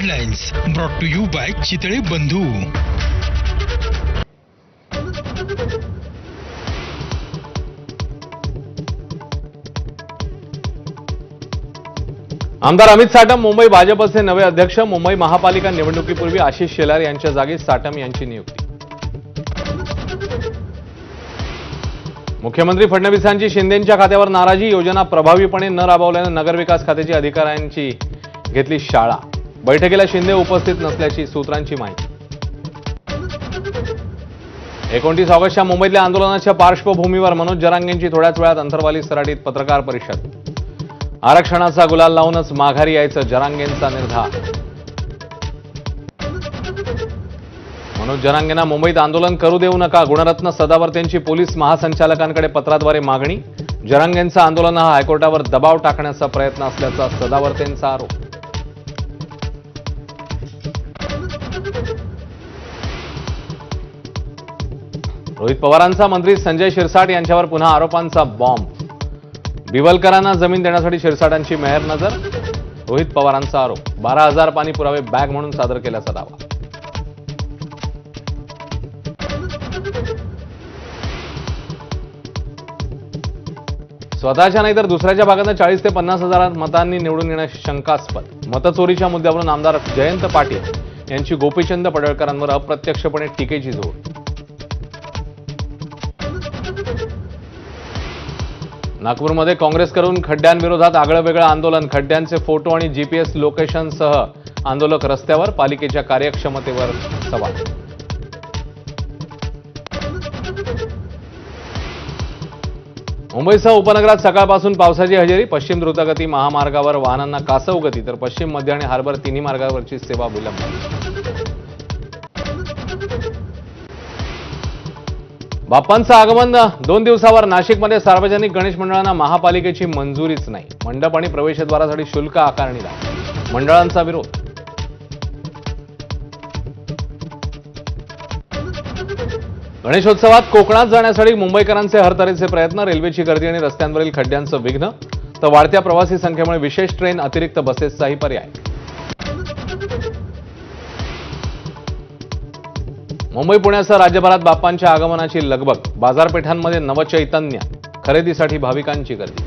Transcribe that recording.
Headlines brought to you by Chitale Bandhu. आमदार अमित साटम मुंबई भाजपचे नवे अध्यक्ष. मुंबई महापालिका निवडणुकीपूर्वी आशिष शेलार यांच्या जागी साटम यांची नियुक्ती. मुख्यमंत्री फडणवीसांची शिंदेंच्या खात्यावर नाराजी. योजना प्रभावीपणे न राबवल्याने नगरविकास खात्याची अधिकाऱ्यांची घेतली शाळा. बैठकीला शिंदे उपस्थित नसल्याची सूत्रांची माहिती. 29 ऑगस्टच्या मुंबईतल्या आंदोलनाच्या पार्श्वभूमीवर मनोज जरांगेंची थोड्याच वेळात अंतरवाली सराटीत पत्रकार परिषद. आरक्षणाचा गुलाल लावूनच माघारी यायचं जरांगेंचा निर्धार. मनोज जरांगेंना मुंबईत आंदोलन करू देऊ नका. गुणरत्न सदावर्तेंची पोलीस महासंचालकांकडे पत्राद्वारे मागणी. जरांगेंचं आंदोलन हा हायकोर्टावर दबाव टाकण्याचा प्रयत्न असल्याचा सदावर्तेंचा आरोप. रोहित पवारांचा मंत्री संजय शिरसाट यांच्यावर पुन्हा आरोपांचा बॉम्ब. बिवलकरांना जमीन देण्यासाठी शिरसाटांची मेहर नजर. रोहित पवारांचा आरोप. 12,000 पाणी पुरावे बॅग म्हणून सादर केल्याचा दावा. स्वतःच्या नाही तर दुसऱ्याच्या भागात 40 ते 50,000 मतांनी निवडून येण्याची शंकास्पद. मतचोरीच्या मुद्द्यावरून आमदार जयंत पाटील यांची गोपीचंद पडळकरांवर अप्रत्यक्षपणे टीकेची जोड. नागपूरमध्ये काँग्रेसकडून खड्ड्यांविरोधात आगळंवेगळं आंदोलन. खड्ड्यांचे फोटो आणि जीपीएस लोकेशनसह आंदोलक रस्त्यावर. पालिकेच्या कार्यक्षमतेवर सवाल. मुंबईसह उपनगरात सकाळपासून पावसाची हजेरी. पश्चिम द्रुतगती महामार्गावर वाहनांना कासव गती, तर पश्चिम, मध्य आणि हार्बर तिन्ही मार्गावरची सेवा विलंब. बाप्पांचं आगमन 2 दिवसावर. नाशिकमध्ये सार्वजनिक गणेश मंडळांना महापालिकेची मंजुरीच नाही. मंडप आणि प्रवेशद्वारासाठी शुल्क आकारणीला मंडळांचा विरोध. गणेशोत्सवात कोकणात जाण्यासाठी मुंबईकरांचे हरतऱ्हेचे प्रयत्न. रेल्वेची गर्दी आणि रस्त्यांवरील खड्ड्यांचं विघ्न, तर वाढत्या प्रवासी संख्येमुळे विशेष ट्रेन, अतिरिक्त बसेसचाही पर्याय. मुंबई, पुण्यासह राज्यभरात बाप्पांच्या आगमनाची लगबग. बाजारपेठांमध्ये नवचैतन्य. खरेदीसाठी भाविकांची गर्दी.